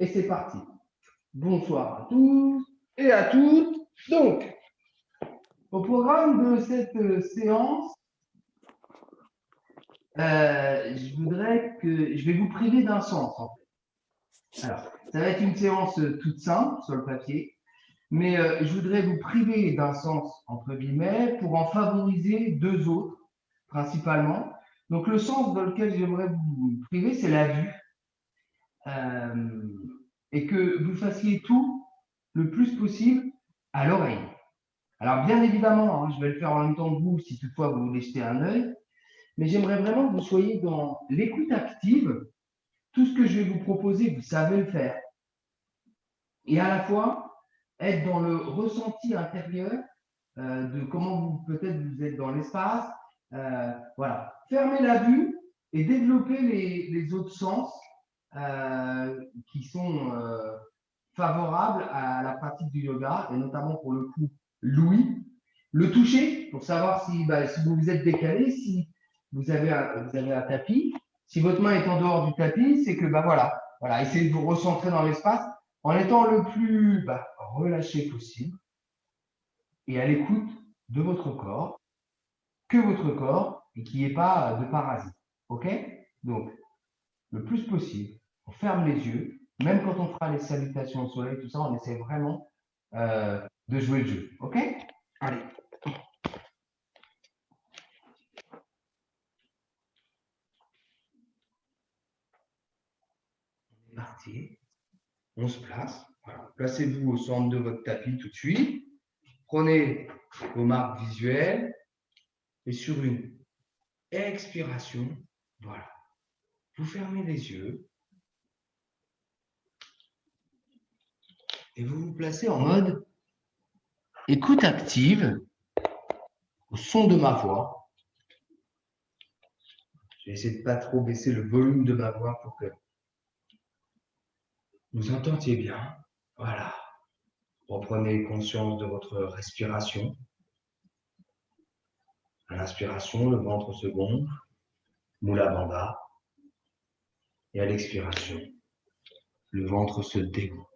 Et c'est parti. Bonsoir à tous et à toutes. Donc, au programme de cette séance, je vais vous priver d'un sens en fait. Alors, ça va être une séance toute simple sur le papier, mais je voudrais vous priver d'un sens entre guillemets pour en favoriser deux autres principalement. Donc, le sens dans lequel j'aimerais vous priver, c'est la vue. Et que vous fassiez tout le plus possible à l'oreille. Alors, bien évidemment, je vais le faire en même temps que vous, si toutefois vous voulez jeter un œil, mais j'aimerais vraiment que vous soyez dans l'écoute active. Tout ce que je vais vous proposer, vous savez le faire. Et à la fois, être dans le ressenti intérieur de comment vous, peut-être, vous êtes dans l'espace. Voilà. Fermez la vue et développer les autres sens qui sont favorables à la pratique du yoga, et notamment pour le coup, l'ouïe. Le toucher, pour savoir si vous vous êtes décalé, si vous avez un tapis. Si votre main est en dehors du tapis, c'est que voilà, essayez de vous recentrer dans l'espace en étant le plus relâché possible et à l'écoute de votre corps, que votre corps, et qu'il n'y ait pas de parasites. OK? Donc, le plus possible, on ferme les yeux, même quand on fera les salutations au soleil, tout ça, on essaie vraiment de jouer le jeu. OK? Allez. On est parti. On se place. Voilà. Placez-vous au centre de votre tapis tout de suite. Prenez vos marques visuelles et sur une expiration, voilà, vous fermez les yeux et vous vous placez en mode écoute active au son de ma voix. Je vais essayer de ne pas trop baisser le volume de ma voix pour que vous entendiez bien. Voilà. Reprenez conscience de votre respiration. À l'inspiration, le ventre se gonfle, Mula Bandha. Et à l'expiration, le ventre se dégonfle.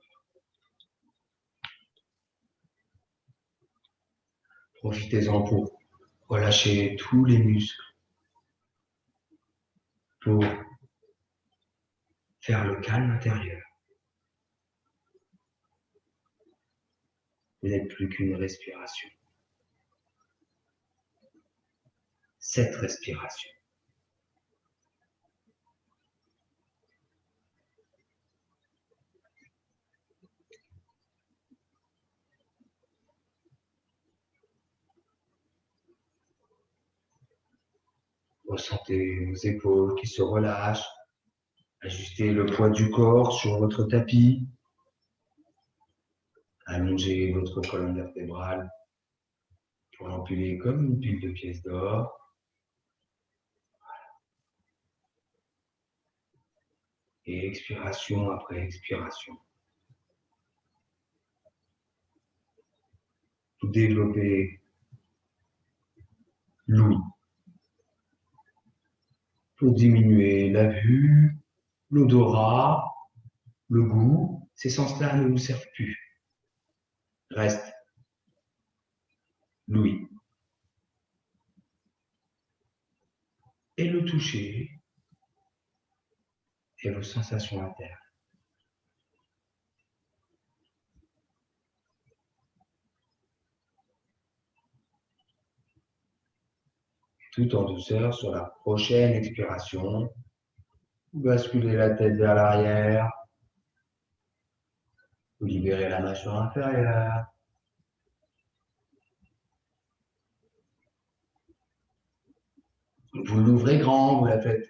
Profitez-en pour relâcher tous les muscles, pour faire le calme intérieur. Vous n'êtes plus qu'une respiration. Cette respiration. Ressentez vos épaules qui se relâchent. Ajustez le poids du corps sur votre tapis. Allongez votre colonne vertébrale pour l'empiler comme une pile de pièces d'or. Et expiration après expiration. Vous développez l'ouïe pour diminuer la vue, l'odorat, le goût. Ces sens-là ne vous servent plus. Reste l'ouïe. Et le toucher et vos sensations internes. Tout en douceur sur la prochaine expiration. Vous basculez la tête vers l'arrière. Vous libérez la mâchoire inférieure. Vous l'ouvrez grand, vous la faites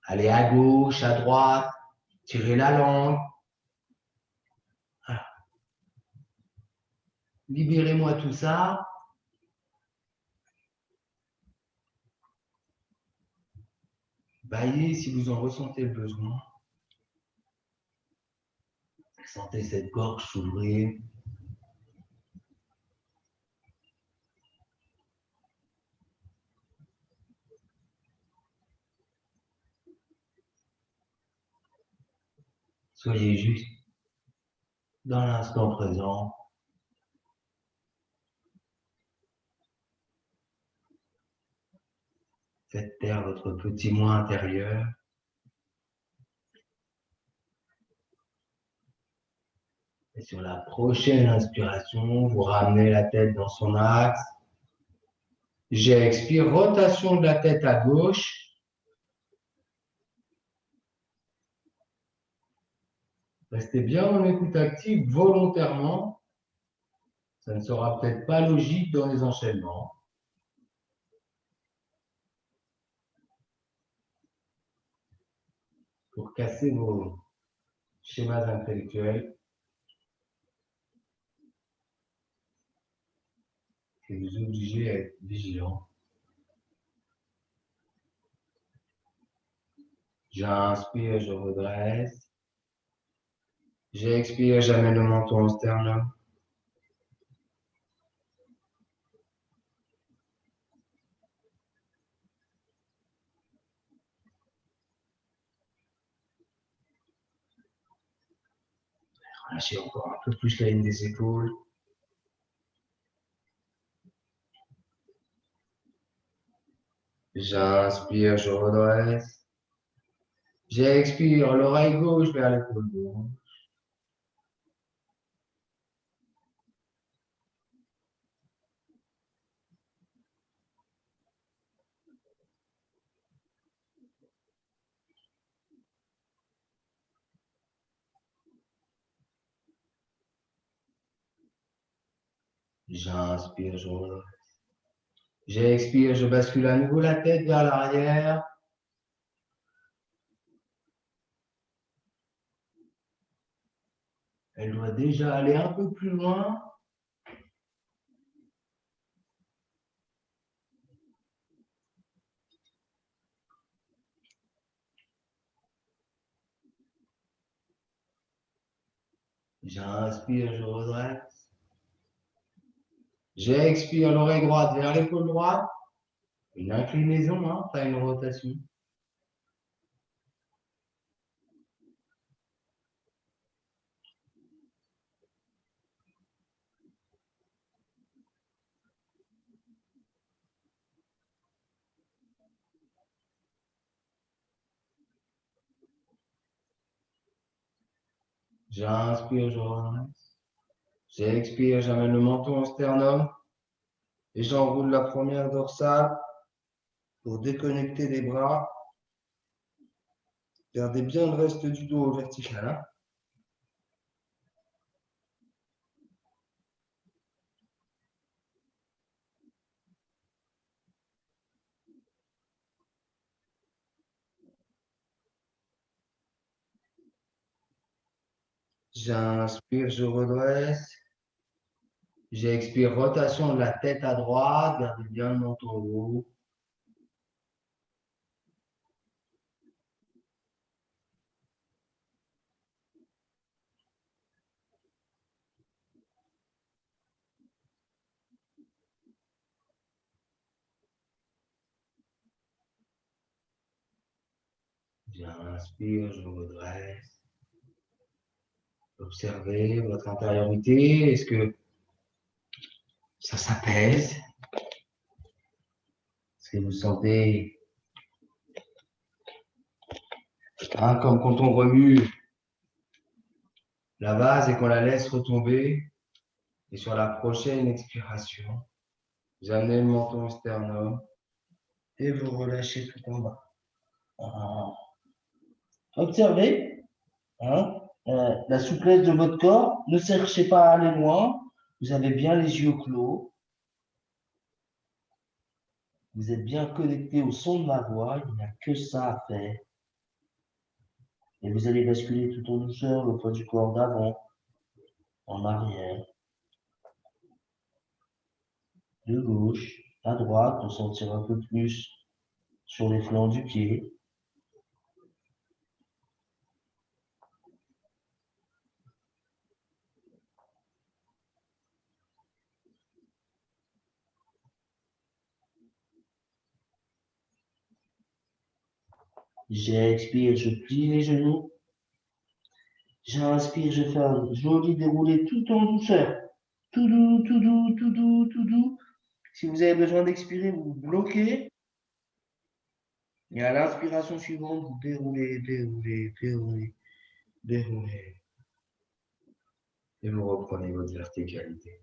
aller à gauche, à droite, tirez la langue. Voilà. Libérez-moi tout ça. Baillez si vous en ressentez le besoin. Sentez cette gorge s'ouvrir. Soyez juste dans l'instant présent. Faites taire votre petit moi intérieur. Et sur la prochaine inspiration, vous ramenez la tête dans son axe. J'expire, rotation de la tête à gauche. Restez bien en écoute active volontairement. Ça ne sera peut-être pas logique dans les enchaînements. Pour casser vos schémas intellectuels et vous obliger à être vigilant. J'inspire, je redresse. J'expire, j'amène le menton au sternum. Relâchez encore un peu plus la ligne des épaules. J'inspire, je redresse. J'expire, l'oreille gauche vers l'épaule gauche. J'inspire, je redresse. J'expire, je bascule à nouveau la tête vers l'arrière. Elle doit déjà aller un peu plus loin. J'inspire, je redresse. J'expire, l'oreille droite vers l'épaule droite. Une inclinaison, hein, pas une rotation. J'inspire, je redresse. J'expire, j'amène le menton au sternum. Et j'enroule la première dorsale pour déconnecter les bras. Gardez bien le reste du dos au vertical. Hein. J'inspire, je redresse. J'expire, rotation de la tête à droite. Gardez bien le menton haut. J'inspire, je redresse. Observez votre intériorité. Est-ce que ça s'apaise? Est-ce que vous sentez, hein, comme quand on remue la vase et qu'on la laisse retomber? Et sur la prochaine expiration, vous amenez le menton au sternum et vous relâchez tout en bas. Ah. Observez, hein, la souplesse de votre corps. Ne cherchez pas à aller loin. Vous avez bien les yeux clos. Vous êtes bien connecté au son de ma voix. Il n'y a que ça à faire. Et vous allez basculer tout en douceur le poids du corps d'avant, en arrière, de gauche, à droite, pour sentir un peu plus sur les flancs du pied. J'expire, je plie les genoux. J'inspire, je fais un joli déroulé tout en douceur. Tout doux, tout doux, tout doux, tout doux. Si vous avez besoin d'expirer, vous bloquez. Et à l'inspiration suivante, vous déroulez, déroulez, déroulez, déroulez. Et vous reprenez votre verticalité.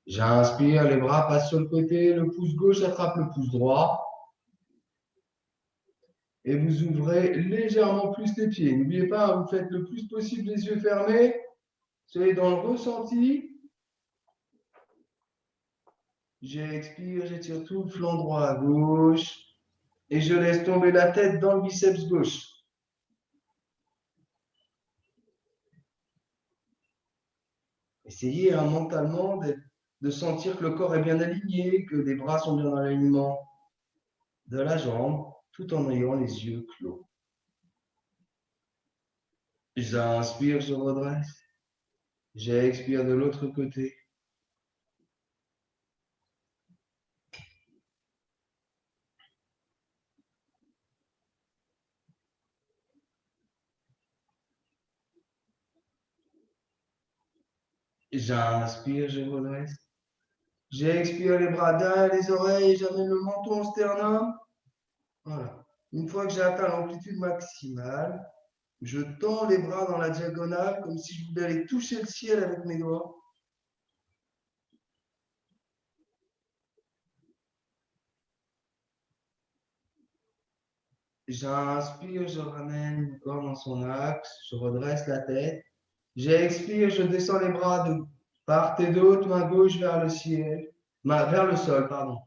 J'inspire, les bras passent sur le côté, le pouce gauche attrape le pouce droit. Et vous ouvrez légèrement plus les pieds. N'oubliez pas, vous faites le plus possible les yeux fermés. Soyez dans le ressenti. J'expire, j'étire tout le flanc droit à gauche. Et je laisse tomber la tête dans le biceps gauche. Essayez mentalement de sentir que le corps est bien aligné, que les bras sont bien dans l'alignement de la jambe, tout en ayant les yeux clos. J'inspire, je redresse. J'expire de l'autre côté. J'inspire, je redresse. J'expire les bras derrière les oreilles, j'amène le menton au sternum. Voilà. Une fois que j'ai atteint l'amplitude maximale, je tends les bras dans la diagonale comme si je voulais aller toucher le ciel avec mes doigts. J'inspire, je ramène le corps dans son axe, je redresse la tête. J'expire, je descends les bras de part et d'autre, main gauche vers le ciel, vers le sol, pardon.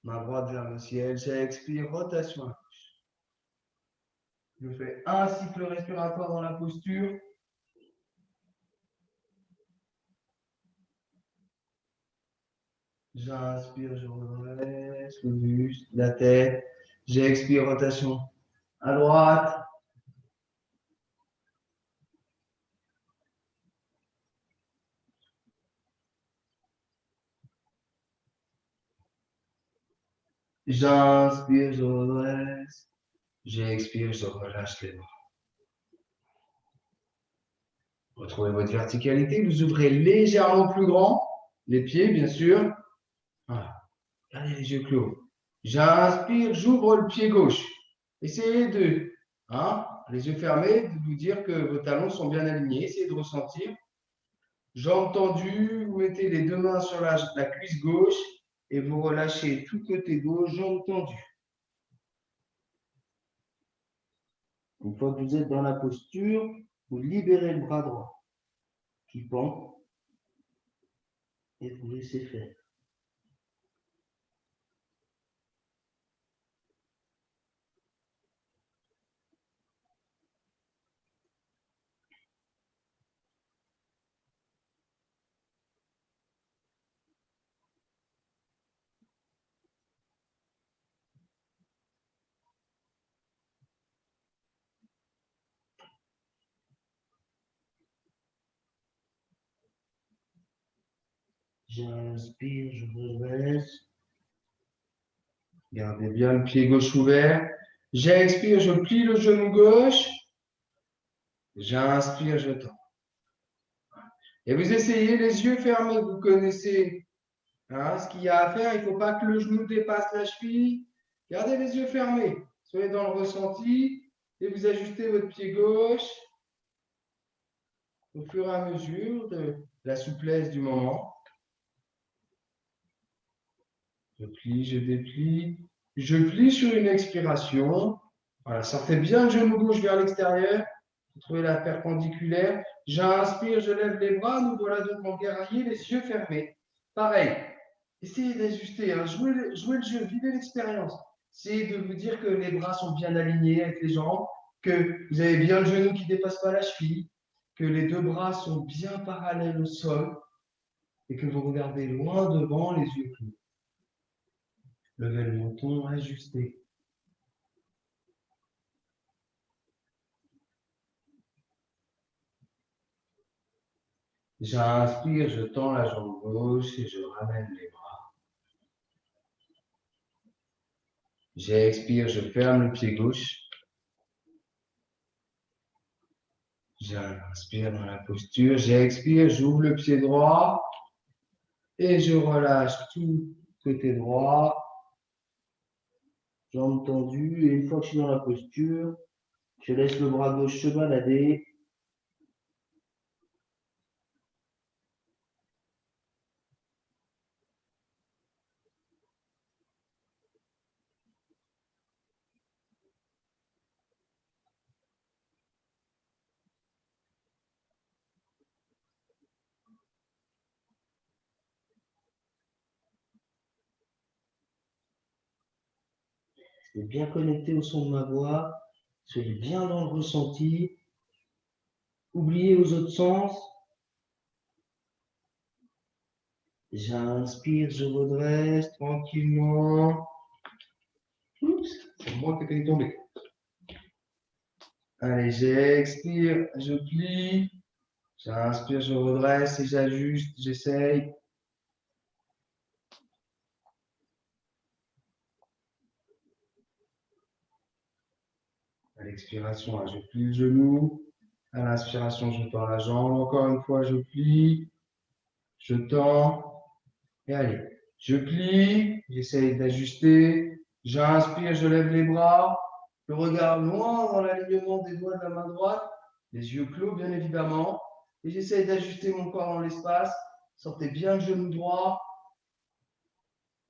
Main droite vers le ciel. J'expire, rotation. Je fais un cycle respiratoire dans la posture. J'inspire, je redresse le buste, la tête. J'expire, rotation à droite. J'inspire, je redresse. J'expire, je relâche les bras. Retrouvez votre verticalité. Vous ouvrez légèrement plus grand. Les pieds, bien sûr. Voilà. Gardez les yeux clos. J'inspire, j'ouvre le pied gauche. Essayez les yeux fermés, de vous dire que vos talons sont bien alignés. Essayez de ressentir. Jambes tendues, vous mettez les deux mains sur la cuisse gauche et vous relâchez tout côté gauche, jambes tendues. Une fois que vous êtes dans la posture, vous libérez le bras droit qui pend et vous laissez faire. J'inspire, je redresse. Gardez bien le pied gauche ouvert. J'expire, je plie le genou gauche. J'inspire, je tends. Et vous essayez les yeux fermés. Vous connaissez ce qu'il y a à faire. Il ne faut pas que le genou dépasse la cheville. Gardez les yeux fermés. Soyez dans le ressenti et vous ajustez votre pied gauche au fur et à mesure de la souplesse du moment. Je plie, je déplie. Je plie sur une expiration. Voilà, sortez bien le genou gauche vers l'extérieur. Vous trouvez la perpendiculaire. J'inspire, je lève les bras. Nous voilà donc en guerrier, les yeux fermés. Pareil. Essayez d'ajuster, jouez le jeu, vivez l'expérience. Essayez de vous dire que les bras sont bien alignés avec les jambes, que vous avez bien le genou qui ne dépasse pas la cheville, que les deux bras sont bien parallèles au sol et que vous regardez loin devant les yeux clos. Levez le menton, ajustez. J'inspire, je tends la jambe gauche et je ramène les bras. J'expire, je ferme le pied gauche. J'inspire dans la posture, j'expire, j'ouvre le pied droit et je relâche tout côté droit, jambes tendues. Et une fois que je suis dans la posture, je laisse le bras gauche se balader. Soyez bien connecté au son de ma voix. Soyez bien dans le ressenti. Oubliez aux autres sens. J'inspire, je redresse tranquillement. Oups, c'est moi qui ai tombé. Allez, j'expire, je plie. J'inspire, je redresse et j'ajuste, j'essaye. À l'expiration, là, je plie le genou. À l'inspiration, je tends la jambe. Encore une fois, je plie, je tends. Et allez, je plie, j'essaye d'ajuster. J'inspire, je lève les bras. Le regard loin dans l'alignement des doigts de la main droite. Les yeux clos, bien évidemment. Et j'essaye d'ajuster mon corps dans l'espace. Sortez bien le genou droit.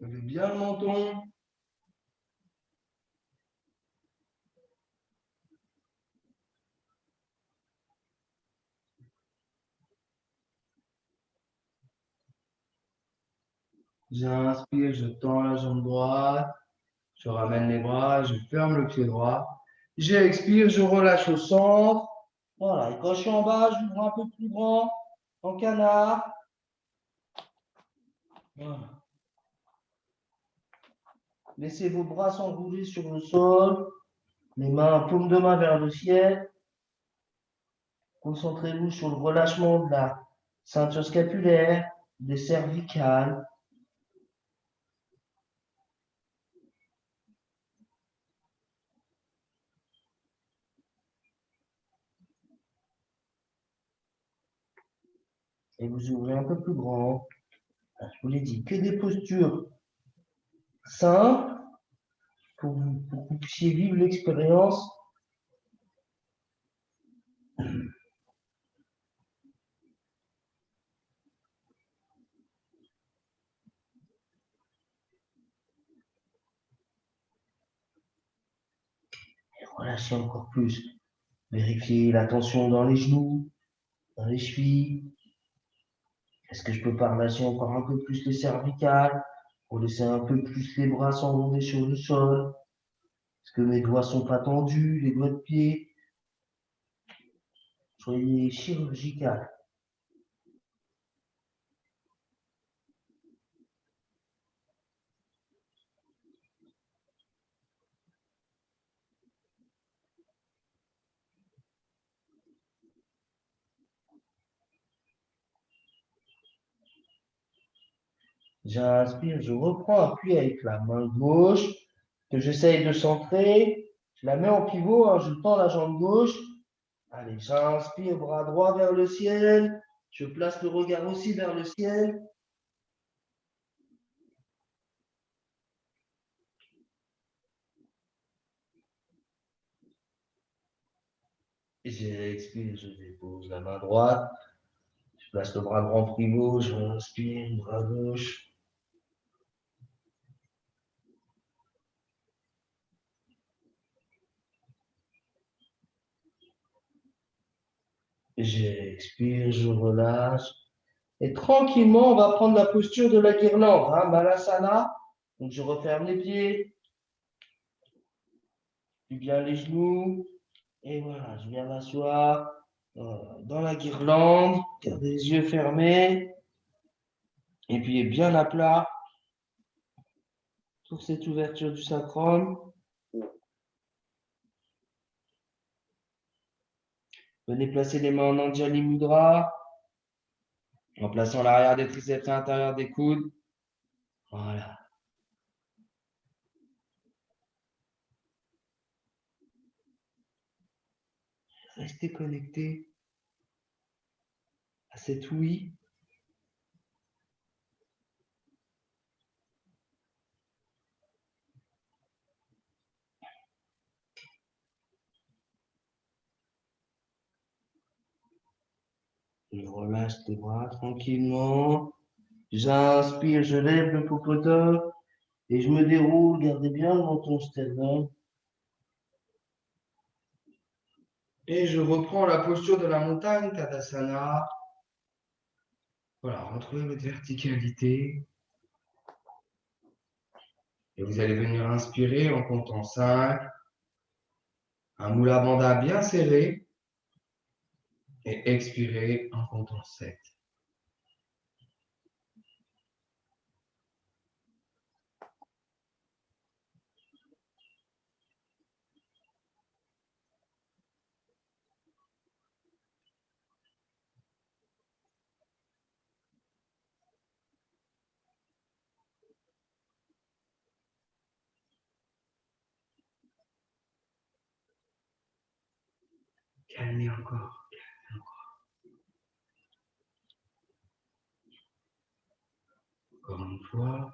Levez bien le menton. J'inspire, je tends la jambe droite. Je ramène les bras, je ferme le pied droit. J'expire, je relâche au centre. Voilà, et quand je suis en bas, j'ouvre un peu plus grand, en canard. Voilà. Laissez vos bras s'enrouler sur le sol, les mains, paume de main vers le ciel. Concentrez-vous sur le relâchement de la ceinture scapulaire, des cervicales. Et vous ouvrez un peu plus grand. Je vous l'ai dit, que des postures simples pour que vous puissiez vivre l'expérience. Relâchez encore plus. Vérifiez la tension dans les genoux, dans les chevilles. Est-ce que je peux pas relâcher encore un peu plus les cervicales pour laisser un peu plus les bras s'enrouler sur le sol? Est-ce que mes doigts sont pas tendus, les doigts de pied? Soyez chirurgical. J'inspire, je reprends appui avec la main gauche que j'essaye de centrer. Je la mets en pivot, hein, je tends la jambe gauche. Allez, j'inspire, bras droit vers le ciel. Je place le regard aussi vers le ciel. J'expire, je dépose la main droite. Je place le bras droit en pivot. Je inspire, bras gauche. J'expire, je relâche. Et tranquillement, on va prendre la posture de la guirlande, hein, Malasana. Donc, je referme les pieds, puis bien les genoux. Et voilà, je viens m'asseoir dans la guirlande. Gardez les yeux fermés. Et puis, bien à plat pour cette ouverture du sacrum. Venez placer les mains en Anjali Mudra, en plaçant l'arrière des triceps à l'intérieur des coudes. Voilà. Restez connectés à cet ouïe. Je relâche les bras tranquillement. J'inspire, je lève le popotin et je me déroule. Gardez bien le menton sternum. Et je reprends la posture de la montagne, Tadasana. Voilà, retrouvez votre verticalité. Et vous allez venir inspirer en comptant 5. Un Mula Bandha bien serré. Et expirer en comptant 7. Calmez encore. Encore une fois.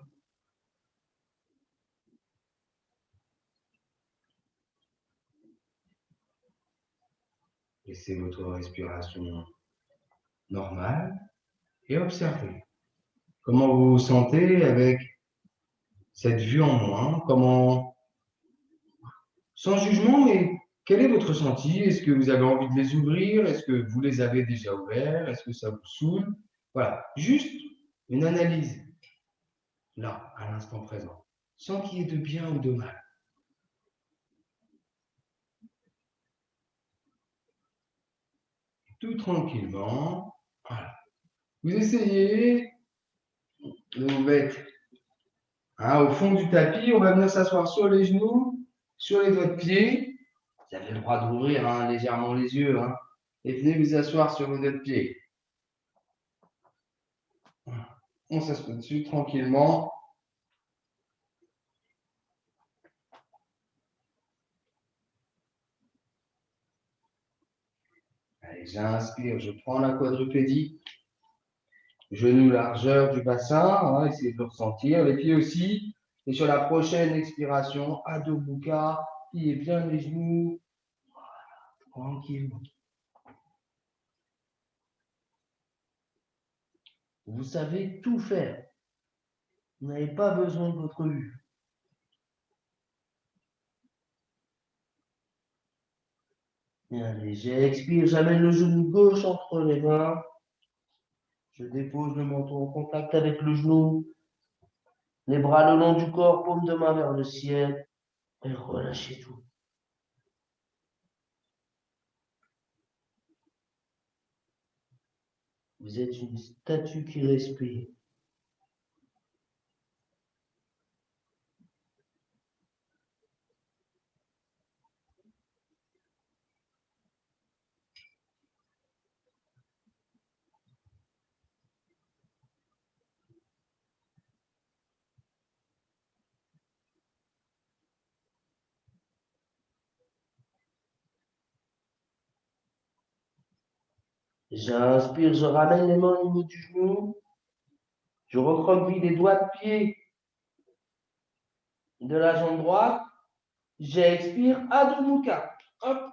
Laissez votre respiration normale et observez comment vous vous sentez avec cette vue en moins, comment, sans jugement, mais quel est votre ressenti? Est-ce que vous avez envie de les ouvrir? Est-ce que vous les avez déjà ouverts? Est-ce que ça vous saoule? Voilà, juste une analyse, là, à l'instant présent, sans qu'il y ait de bien ou de mal. Tout tranquillement, voilà. Vous essayez de vous mettre au fond du tapis, on va venir s'asseoir sur les genoux, sur les doigts de pied. Vous avez le droit d'ouvrir légèrement les yeux. Et venez vous asseoir sur vos doigts de pied. On s'assoit dessus tranquillement. Allez, j'inspire, je prends la quadrupédie. Genoux largeur du bassin, essayez de le ressentir. Les pieds aussi. Et sur la prochaine expiration, Adho Mukha, pliez bien les genoux. Voilà, tranquillement. Vous savez tout faire. Vous n'avez pas besoin de votre vue. Allez, j'expire, j'amène le genou gauche entre les mains. Je dépose le menton en contact avec le genou. Les bras le long du corps, paume de main vers le ciel. Et relâchez tout. Vous êtes une statue qui respire. J'inspire, je ramène les mains au niveau du genou. Je recroqueville les doigts de pied de la jambe droite. J'expire, Adho Mukha. Hop.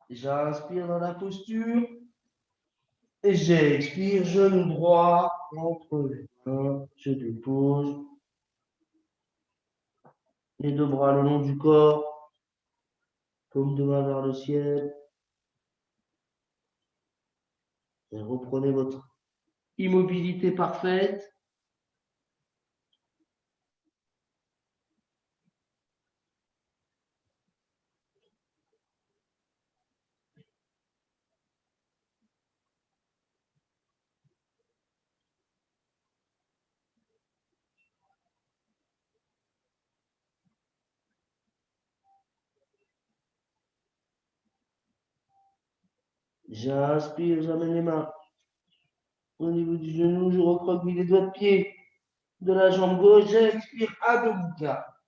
J'inspire dans la posture. Et j'expire, genou droit entre les mains. Je dépose. Les deux bras le long du corps. Paume de main vers le ciel. Et reprenez votre immobilité parfaite. J'inspire, j'amène les mains au niveau du genou, je recroqueville les doigts de pied de la jambe gauche, j'expire, Adho Mukha.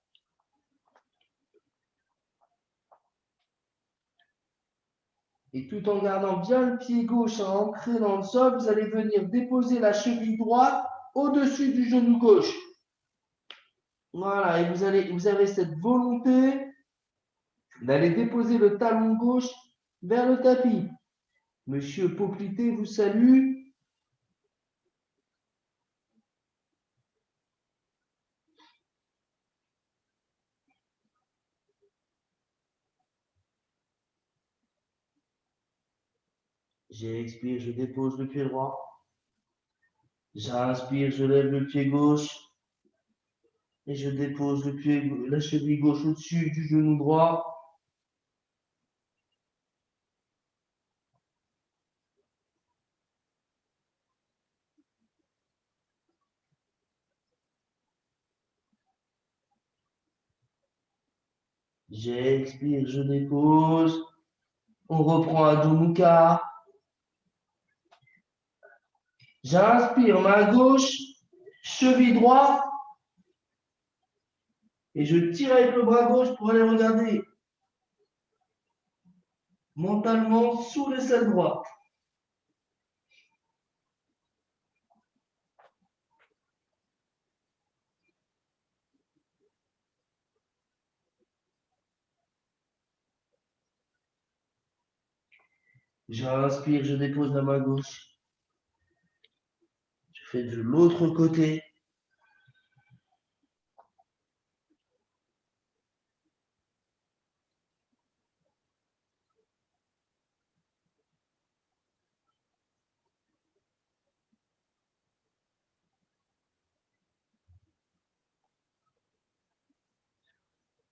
Et tout en gardant bien le pied gauche ancré dans le sol, vous allez venir déposer la cheville droite au-dessus du genou gauche. Voilà, et vous avez cette volonté d'aller déposer le talon gauche vers le tapis. Monsieur Poplité vous salue. J'expire, je dépose le pied droit. J'inspire, je lève le pied gauche. Et je dépose la cheville gauche au-dessus du genou droit. J'expire, je dépose. On reprend Adho Mukha. J'inspire, main gauche, cheville droite. Et je tire avec le bras gauche pour aller regarder mentalement sous l'aisselle droite. J'inspire, je dépose la main gauche. Je fais de l'autre côté.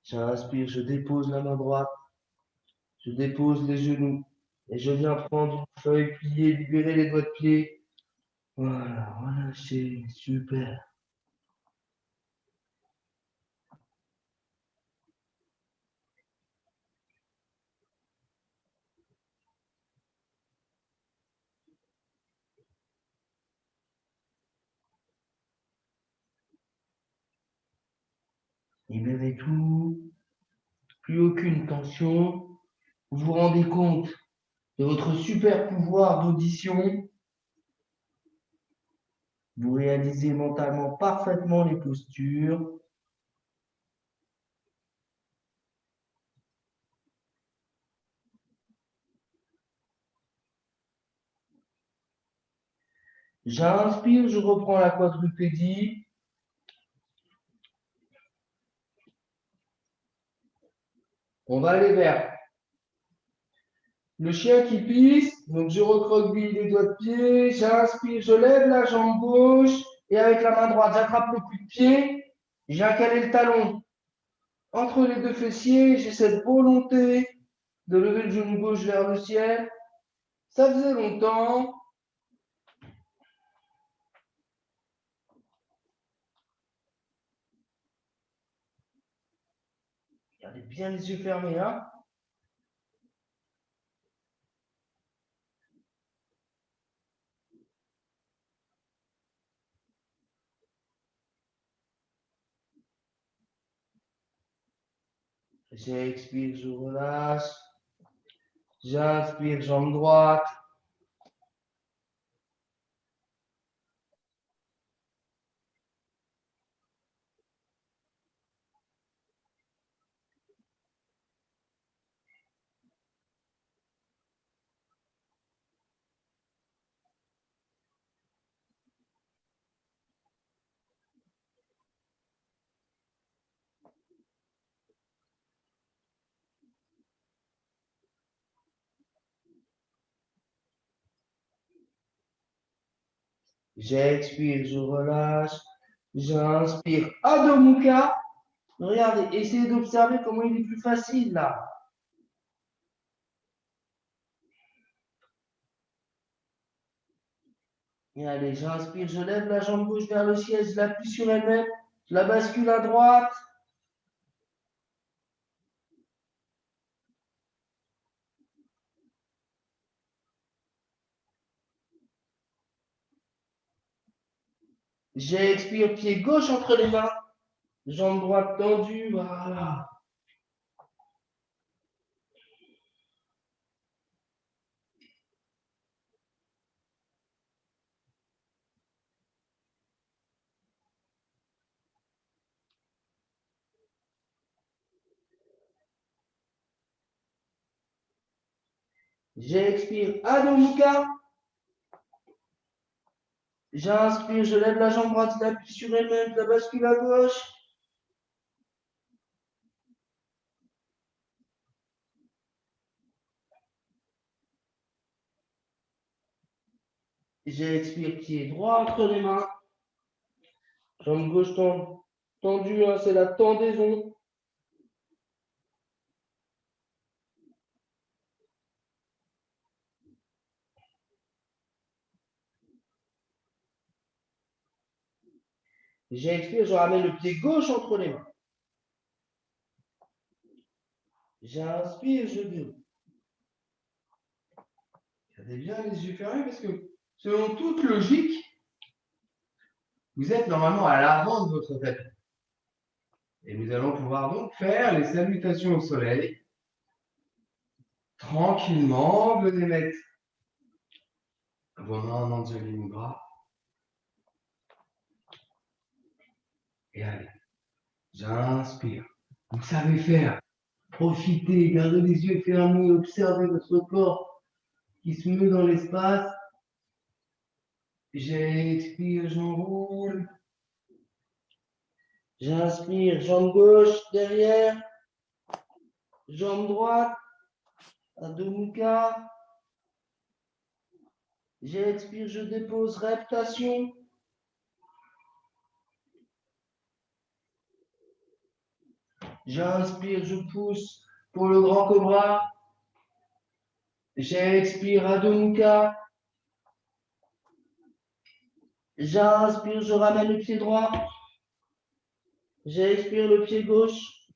J'inspire, je dépose la main droite. Je dépose les genoux. Et je viens prendre une feuille pliée, libérer les doigts de pied. Voilà, relâchez, super. Libérez tout. Plus aucune tension. Vous vous rendez compte de votre super pouvoir d'audition. Vous réalisez mentalement parfaitement les postures. J'inspire, je reprends la quadrupédie. On va aller vers le chien qui pisse. Donc, je recroqueville les doigts de pied. J'inspire, je lève la jambe gauche. Et avec la main droite, j'attrape le coup de pied. Je viens caler le talon entre les deux fessiers. J'ai cette volonté de lever le genou gauche vers le ciel. Ça faisait longtemps. Gardez bien les yeux fermés, hein. J'expire, je relâche. J'inspire, jambe droite. J'expire, je relâche. J'inspire, Adho Mukha. Regardez, essayez d'observer comment il est plus facile là. Et allez, j'inspire, je lève la jambe gauche vers le ciel, je l'appuie sur elle-même, je la bascule à droite. J'expire, pied gauche entre les mains, jambe droite tendue, voilà. J'expire, Adho Mukha. J'inspire, je lève la jambe droite, je l'appuie sur elle-même, je la bascule à gauche. J'expire, pied droit entre les mains. Jambe gauche tendue, hein, c'est la tendaison. J'expire, je ramène le pied gauche entre les mains. J'inspire, je déroule. Regardez bien les yeux fermés parce que selon toute logique, vous êtes normalement à l'avant de votre tapis. Et nous allons pouvoir donc faire les salutations au soleil. Tranquillement, venez mettre vos mains en Anjali Mudra. Et allez, j'inspire. Vous savez faire. Profitez, gardez les yeux fermés, observez votre corps qui se meut dans l'espace. J'expire, j'enroule. J'inspire, jambe gauche derrière, jambe droite, Adho Mukha. J'expire, je dépose, reptation. J'inspire, je pousse pour le grand cobra. J'expire, Adho Mukha. J'inspire, je ramène le pied droit. J'expire le pied gauche.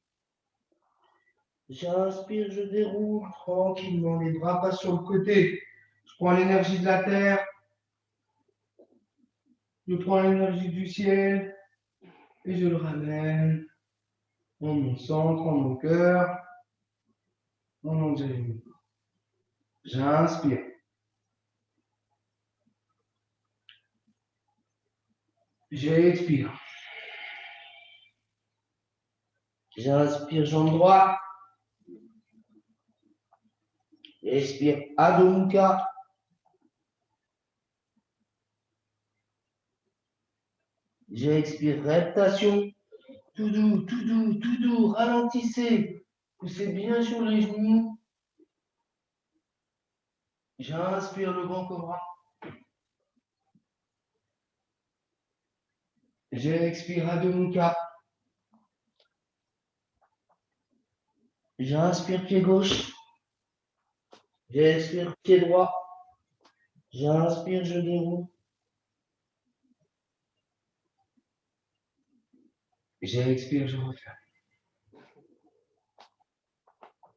J'inspire, je déroule tranquillement, les bras passent sur le côté. Je prends l'énergie de la terre. Je prends l'énergie du ciel et je le ramène en mon centre, en mon cœur, en mon Anjali. J'inspire. J'expire. J'inspire, jambe droite. Expire, Adho Mukha. J'expire, reptation. Tout doux, tout doux, tout doux. Ralentissez. Poussez bien sur les genoux. J'inspire le grand cobra. J'expire, Adho Mukha. J'inspire, pied gauche. J'expire, pied droit. J'inspire, je déroule. J'expire, je referme.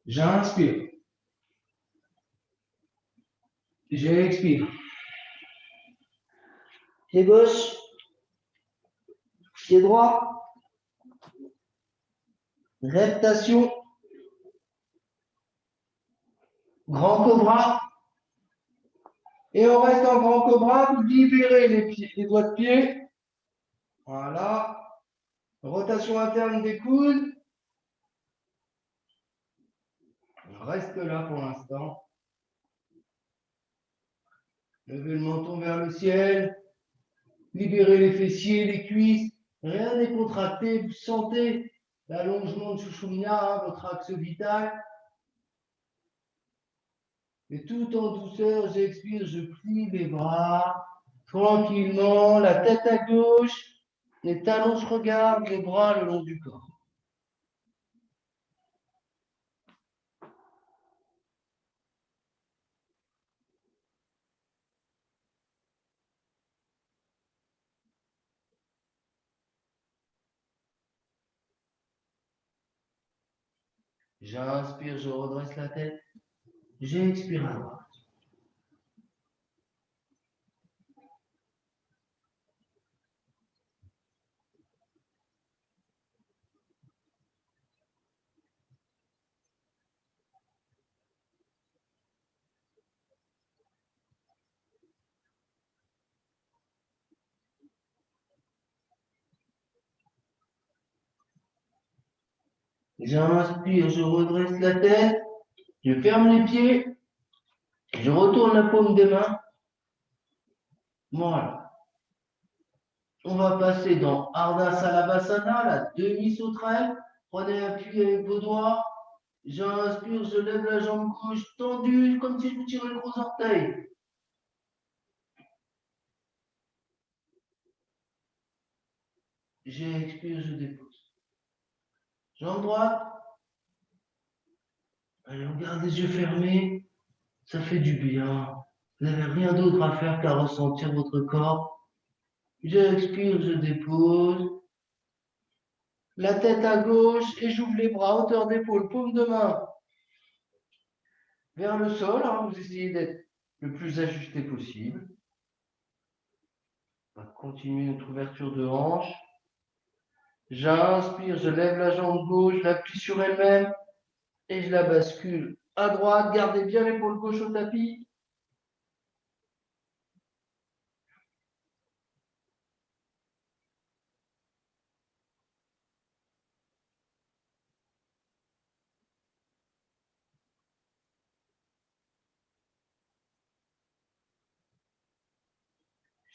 J'inspire. J'expire. Pied gauche. Pied droit. Reptation. Grand cobra. Et on reste en grand cobra. Vous libérez les doigts de pied. Voilà. Rotation interne des coudes. On reste là pour l'instant. Levez le menton vers le ciel. Libérez les fessiers, les cuisses. Rien n'est contracté. Vous sentez l'allongement de Sushumna, hein, votre axe vital. Et tout en douceur, j'expire, je plie les bras. Tranquillement, la tête à gauche. Les talons se regardent, les bras le long du corps. J'inspire, je redresse la tête. J'expire à droite. J'inspire, je redresse la tête. Je ferme les pieds. Je retourne la paume des mains. Voilà. On va passer dans Ardha Salabhasana, la demi-sauterelle. Prenez appui avec vos doigts. J'inspire, je lève la jambe gauche tendue, comme si je vous tirais le gros orteil. J'expire, je dépose. Jambe droite. Allez, on garde les yeux fermés. Ça fait du bien. Vous n'avez rien d'autre à faire qu'à ressentir votre corps. J'expire, je dépose. La tête à gauche et j'ouvre les bras, hauteur d'épaule, paume de main vers le sol. Hein, vous essayez d'être le plus ajusté possible. On va continuer notre ouverture de hanche. J'inspire, je lève la jambe gauche, je l'appuie sur elle-même et je la bascule à droite. Gardez bien l'épaule gauche au tapis.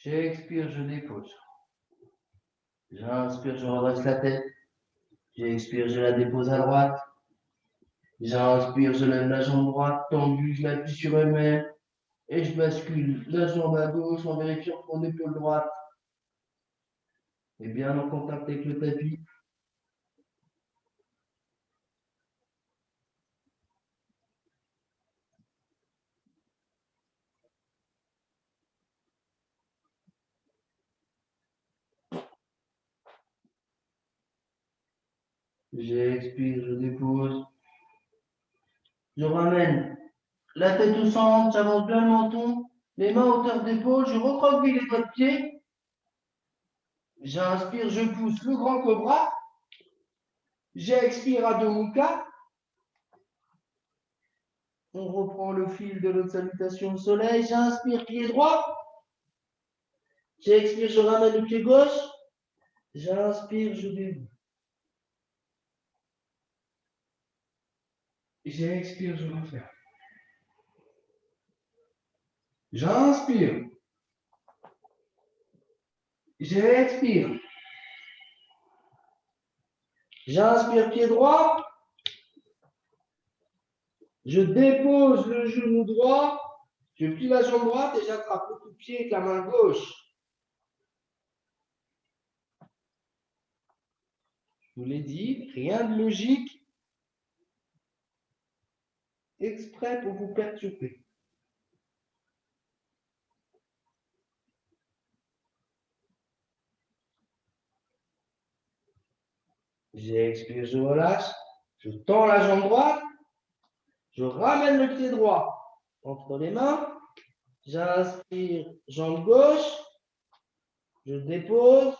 J'expire, je dépose. J'inspire, je redresse la tête. J'expire, je la dépose à droite. J'inspire, je lève la jambe droite tendue, je l'appuie sur elle-même et je bascule la jambe à gauche en vérifiant que mon épaule droite est bien en contact avec le tapis. J'expire, je dépose. Je ramène la tête au centre, j'avance bien le menton, les mains à hauteur d'épaule, je recroqueville les doigts de pied. J'inspire, je pousse le grand cobra. J'expire Adho Mukha. On reprend le fil de notre salutation au soleil. J'inspire, pied droit. J'expire, je ramène le pied gauche. J'inspire, je déboule. J'expire, je referme. J'inspire. J'expire. J'inspire, pied droit. Je dépose le genou droit. Je plie la jambe droite et j'attrape le coup de pied avec la main gauche. Je vous l'ai dit, rien de logique exprès pour vous perturber. J'expire, je relâche. Je tends la jambe droite. Je ramène le pied droit entre les mains. J'inspire, jambe gauche. Je dépose.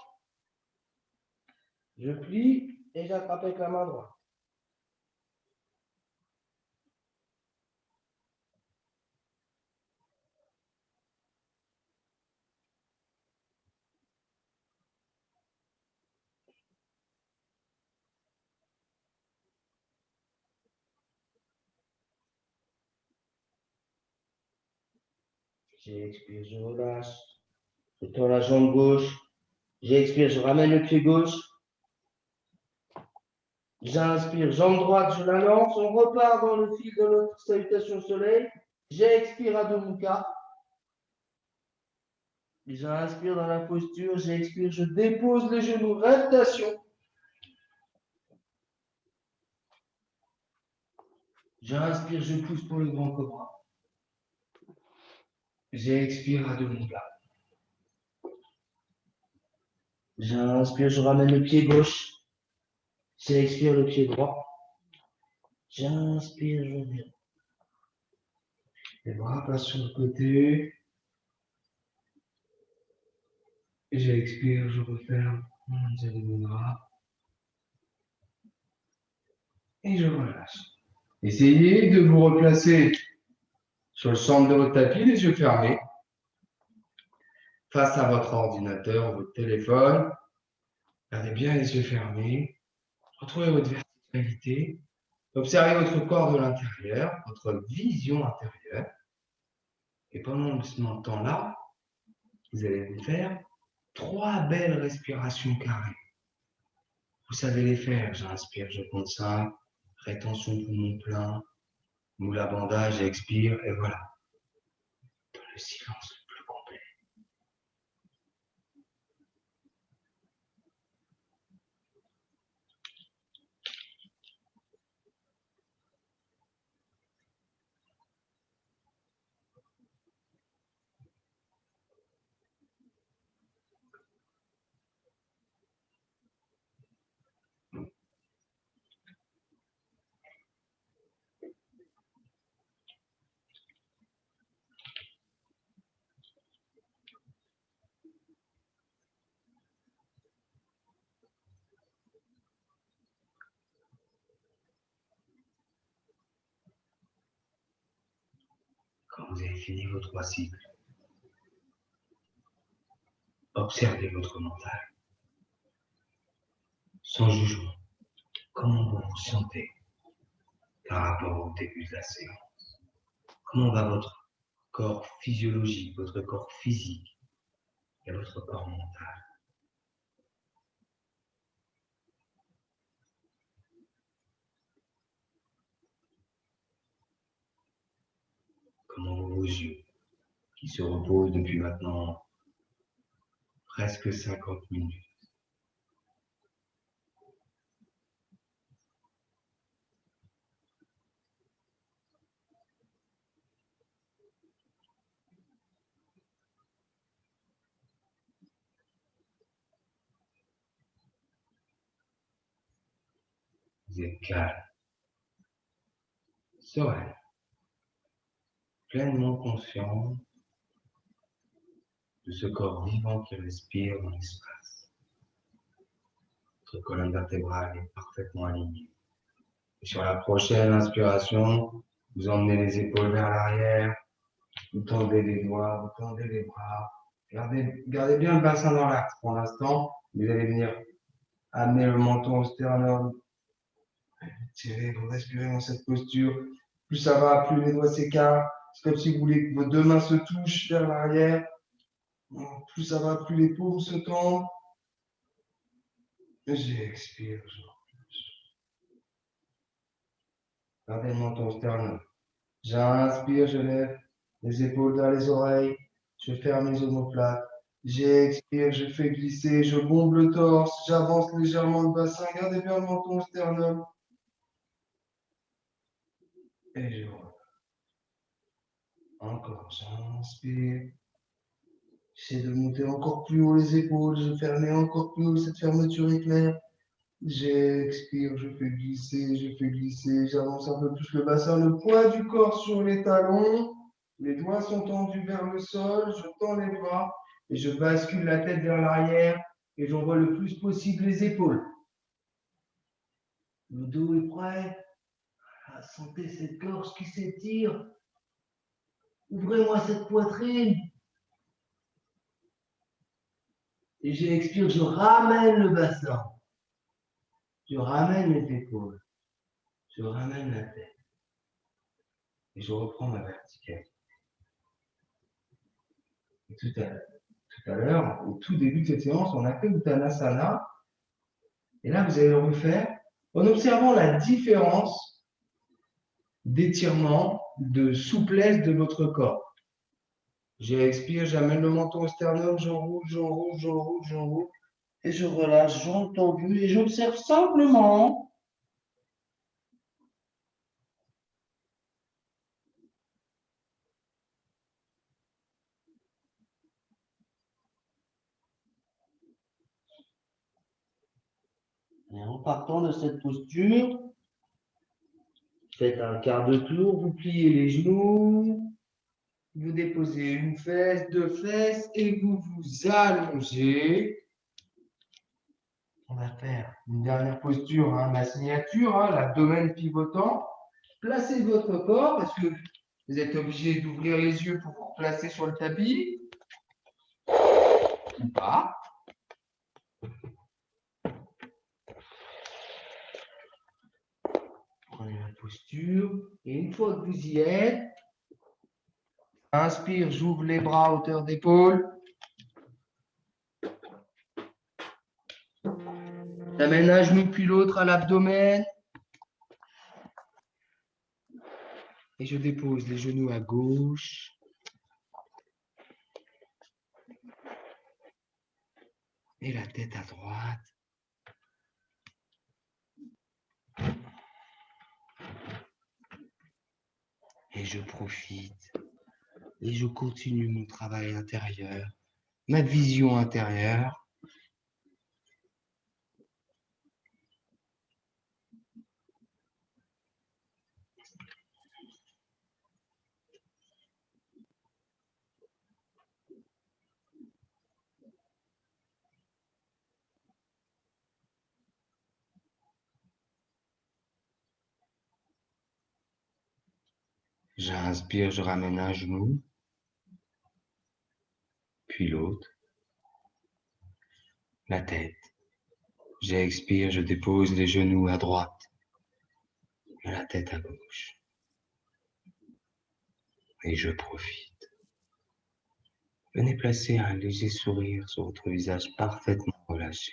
Je plie et j'attrape avec la main droite. J'expire, je relâche. Je tends la jambe gauche. J'expire, je ramène le pied gauche. J'inspire, jambe droite, je la lance. On repart dans le fil de notre salutation au soleil. J'expire Adho Mukha. J'inspire dans la posture. J'expire, je dépose les genoux. Réaptation. J'inspire, je pousse pour le grand cobra. J'expire Adho Mukha. J'inspire, je ramène le pied gauche. J'expire le pied droit. J'inspire, je viens. Les bras passent sur le côté. J'expire, je referme. J'allais les bras. Et je relâche. Essayez de vous replacer sur le centre de votre tapis, les yeux fermés, face à votre ordinateur ou votre téléphone. Gardez bien les yeux fermés. Retrouvez votre verticalité. Observez votre corps de l'intérieur, votre vision intérieure. Et pendant ce temps-là, vous allez vous faire 3 belles respirations carrées. Vous savez les faire. J'inspire, je compte 5, rétention poumon plein, moule à bandage, expire, et voilà. Dans le silence le plus complet. Quand vous avez fini vos 3 cycles, observez votre mental, sans jugement. Comment vous vous sentez par rapport au début de la séance? Comment va votre corps physiologique, votre corps physique et votre corps mental? Comment vont vos yeux qui se reposent depuis maintenant presque 50 minutes? Vous êtes calme, serein, pleinement conscient de ce corps vivant qui respire dans l'espace. Votre colonne vertébrale est parfaitement alignée. Et sur la prochaine inspiration, vous emmenez les épaules vers l'arrière, vous tendez les doigts, vous tendez les bras. Gardez bien le bassin dans l'axe pour l'instant. Vous allez venir amener le menton au sternum. Tirez, vous respirez dans cette posture. Plus ça va, plus les doigts s'écartent. C'est comme si vous voulez que vos 2 mains se touchent vers l'arrière. Plus ça va, plus les paumes se tendent. J'expire. Gardez le menton au sternum. J'inspire, je lève les épaules vers les oreilles. Je ferme les omoplates. J'expire, je fais glisser, je bombe le torse, j'avance légèrement le bassin. Gardez bien le menton au sternum. Et je relâche. Encore, j'inspire. J'essaie de monter encore plus haut les épaules, je ferme encore plus haut cette fermeture éclair. J'expire, je fais glisser, j'avance un peu plus le bassin, le poids du corps sur les talons. Les doigts sont tendus vers le sol, je tends les bras et je bascule la tête vers l'arrière et j'envoie le plus possible les épaules. Le dos est prêt. Sentez cette gorge qui s'étire. Ouvrez-moi cette poitrine. Et j'expire, je ramène le bassin. Je ramène les épaules. Je ramène la tête. Et je reprends ma verticale. Et tout à l'heure, au tout début de cette séance, on a fait Uttanasana. Et là, vous allez le refaire en observant la différence d'étirement, de souplesse de votre corps. J'expire, j'amène le menton au sternum, j'enroule, j'enroule, j'enroule, j'enroule. Et je relâche, jambes tendues et j'observe simplement et en partant de cette posture, faites un quart de tour, vous pliez les genoux, vous déposez une fesse, 2 fesses et vous vous allongez. On va faire une dernière posture, ma signature, l'abdomen pivotant. Placez votre corps parce que vous êtes obligé d'ouvrir les yeux pour vous placer sur le tapis. Ou pas. Prenez la posture et une fois que vous y êtes, Inspire, j'ouvre les bras à hauteur d'épaule. J'amène un genou puis l'autre à l'abdomen. Et je dépose les genoux à gauche. Et la tête à droite. Et je profite. Et je continue mon travail intérieur, ma vision intérieure. J'inspire, je ramène un genou, puis l'autre, la tête. J'expire, je dépose les genoux à droite et la tête à gauche. Et je profite. Venez placer un léger sourire sur votre visage parfaitement relâché.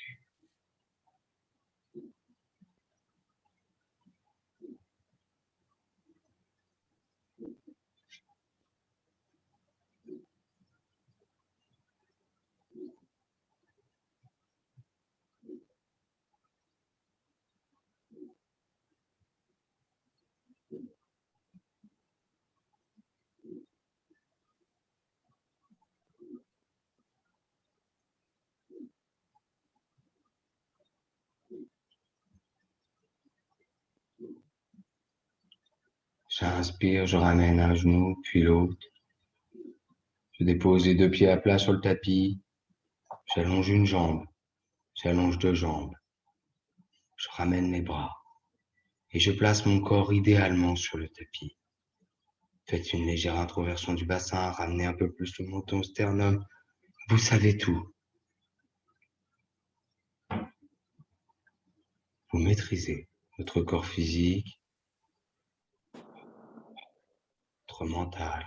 J'inspire, je ramène un genou, puis l'autre. Je dépose les deux pieds à plat sur le tapis. J'allonge une jambe. J'allonge deux jambes. Je ramène mes bras. Et je place mon corps idéalement sur le tapis. Faites une légère introversion du bassin, ramenez un peu plus le menton au sternum. Vous savez tout. Vous maîtrisez votre corps physique, votre mental.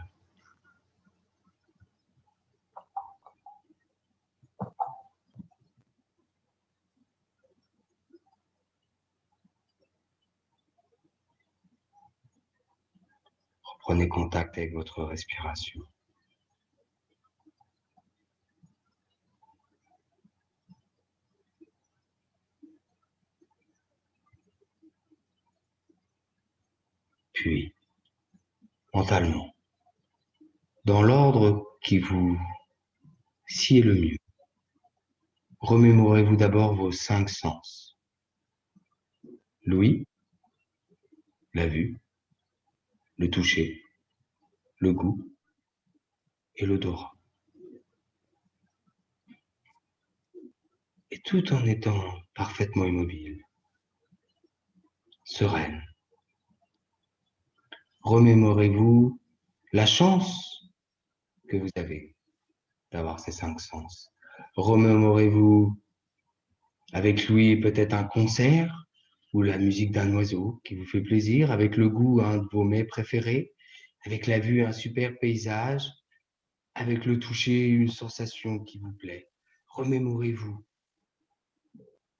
Reprenez contact avec votre respiration. Puis, mentalement, dans l'ordre qui vous sied le mieux, remémorez-vous d'abord vos 5 sens. L'ouïe, la vue, le toucher, le goût et l'odorat. Et tout en étant parfaitement immobile, sereine. Remémorez-vous la chance que vous avez d'avoir ces 5 sens. Remémorez-vous avec lui peut-être un concert ou la musique d'un oiseau qui vous fait plaisir, avec le goût un de vos mets préférés, avec la vue un super paysage, avec le toucher une sensation qui vous plaît. Remémorez-vous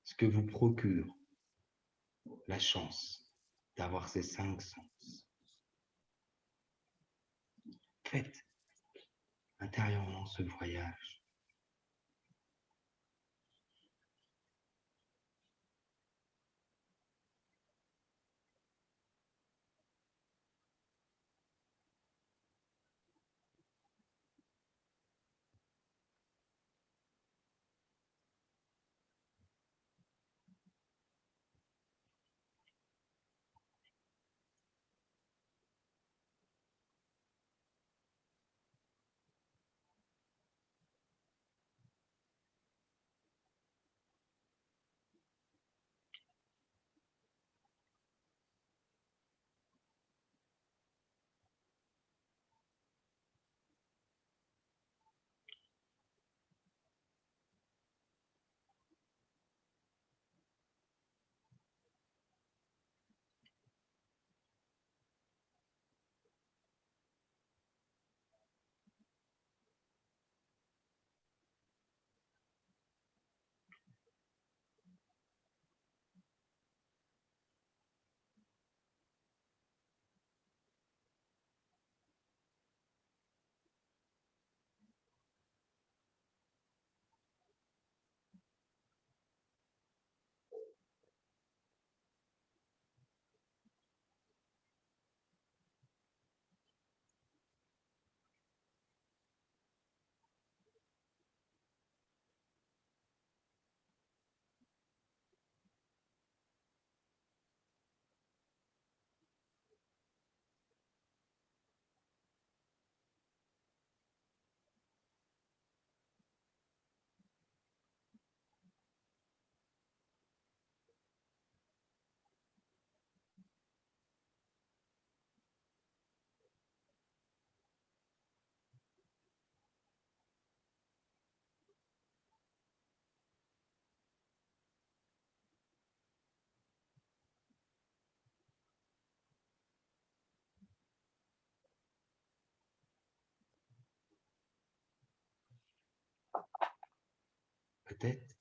ce que vous procure la chance d'avoir ces 5 sens. Faites intérieurement ce voyage. peut-être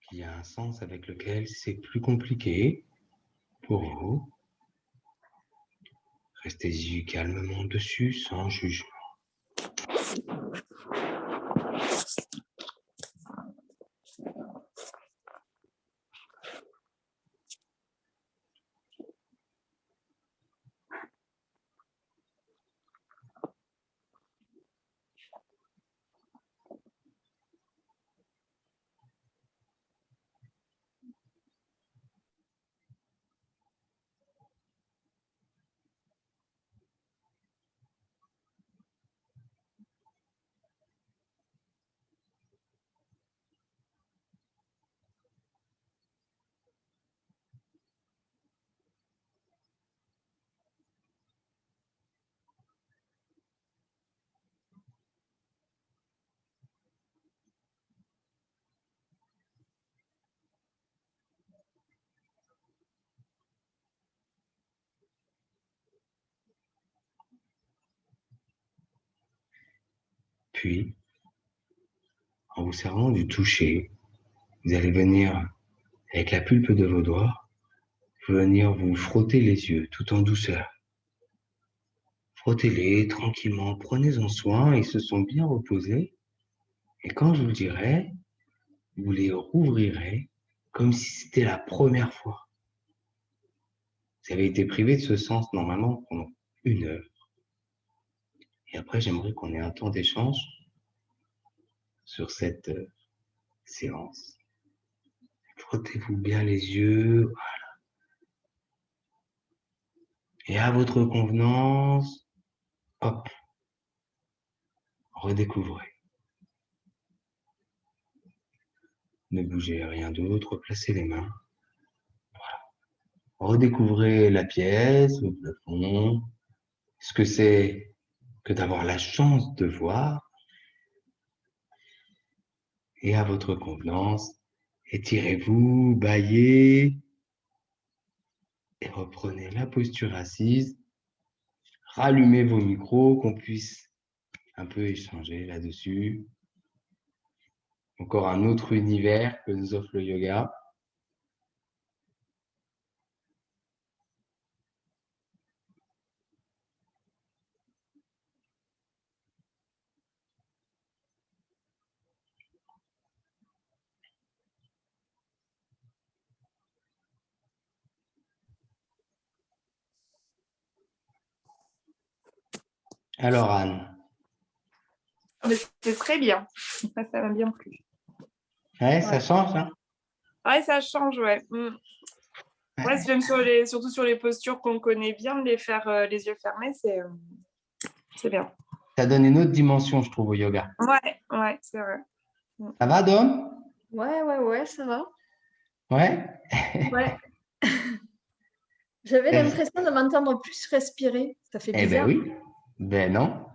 qu'il y a un sens avec lequel c'est plus compliqué pour vous. Restez-y calmement dessus, sans jugement. Puis, en vous servant du toucher, vous allez venir, avec la pulpe de vos doigts, venir vous frotter les yeux tout en douceur. Frottez-les tranquillement, prenez-en soin, ils se sont bien reposés. Et quand je vous dirai, vous les rouvrirez comme si c'était la première fois. Vous avez été privé de ce sens normalement pendant 1 heure. Et après, j'aimerais qu'on ait un temps d'échange sur cette séance. Frottez-vous bien les yeux. Et à votre convenance, hop, redécouvrez. Ne bougez rien d'autre, placez les mains. Redécouvrez la pièce, le plafond, ce que c'est que d'avoir la chance de voir. Et à votre convenance, étirez-vous, bâillez et reprenez la posture assise. Rallumez vos micros, qu'on puisse un peu échanger là-dessus. Encore un autre univers que nous offre le yoga. Alors Anne. C'est très bien. Ça m'a bien plu. Ouais, ça change, hein? Ouais, ça change, ouais. Ouais, j'aime surtout sur les postures qu'on connaît bien, de les faire les yeux fermés, c'est bien. Ça donne une autre dimension, je trouve, au yoga. Ouais, c'est vrai. Ça va, Dom? Ouais, ça va. Ouais? Ouais. J'avais l'impression de m'entendre plus respirer. Ça fait Eh ben bizarre. oui. Ben non.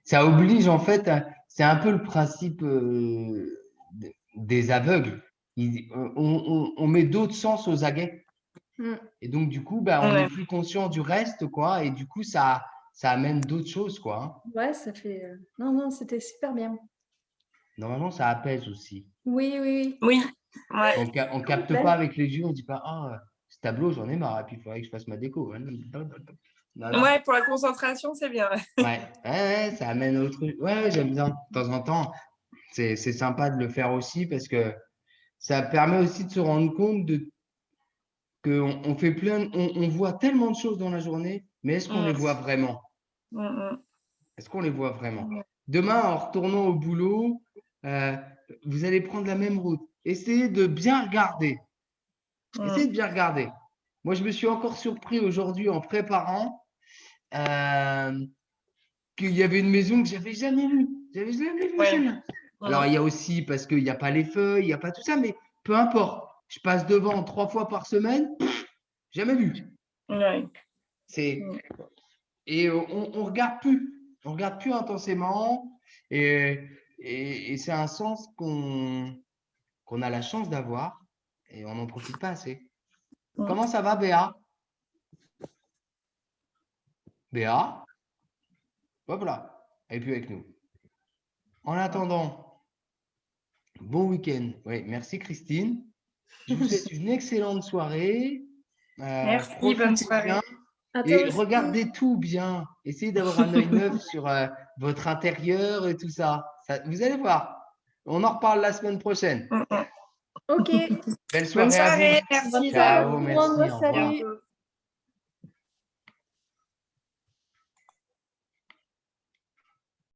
Ça oblige, en fait, c'est un peu le principe des aveugles. On met d'autres sens aux aguets. Mm. Et donc, du coup, ben, on Ouais. est plus conscient du reste, quoi. Et du coup, ça amène d'autres choses, quoi. Ouais, ça fait. Non, c'était super bien. Normalement, ça apaise aussi. Oui. Oui, ouais. On capte pas avec les yeux, on dit pas, ah, ce tableau, j'en ai marre, et puis il faudrait que je fasse ma déco. Non. Ouais, pour la concentration, c'est bien. Ouais, ça amène au truc. Ouais, j'aime bien. De temps en temps, c'est sympa de le faire aussi parce que ça permet aussi de se rendre compte qu'on fait on voit tellement de choses dans la journée, mais est-ce qu'on les voit vraiment? Est-ce qu'on les voit vraiment? Demain, en retournant au boulot, vous allez prendre la même route. Essayez de bien regarder. Essayez de bien regarder. Moi, je me suis encore surpris aujourd'hui en préparant qu'il y avait une maison que j'avais jamais vue. J'avais jamais vu celle-là. Alors, il y a aussi parce qu'il n'y a pas les feuilles, il n'y a pas tout ça, mais peu importe. Je passe devant 3 fois par semaine, jamais vu. Ouais. Et on regarde plus. On regarde plus intensément. Et c'est un sens qu'on a la chance d'avoir et on n'en profite pas assez. Comment ça va, Béa? Béa? Hop là. Elle est plus avec nous. En attendant, Bon week-end. Oui, merci Christine. Je vous souhaite une excellente soirée. Merci, Profitez bonne soirée. bien. À toi Et aussi. regardez tout bien. Essayez d'avoir un œil neuf sur votre intérieur et tout ça. Vous allez voir. On en reparle la semaine prochaine. Mm, mm. Ok. Belle Bonne soirée à vous. soirée, merci. Bonne soirée à Ciao, tout le merci, monde. au revoir. Salut. Bientôt.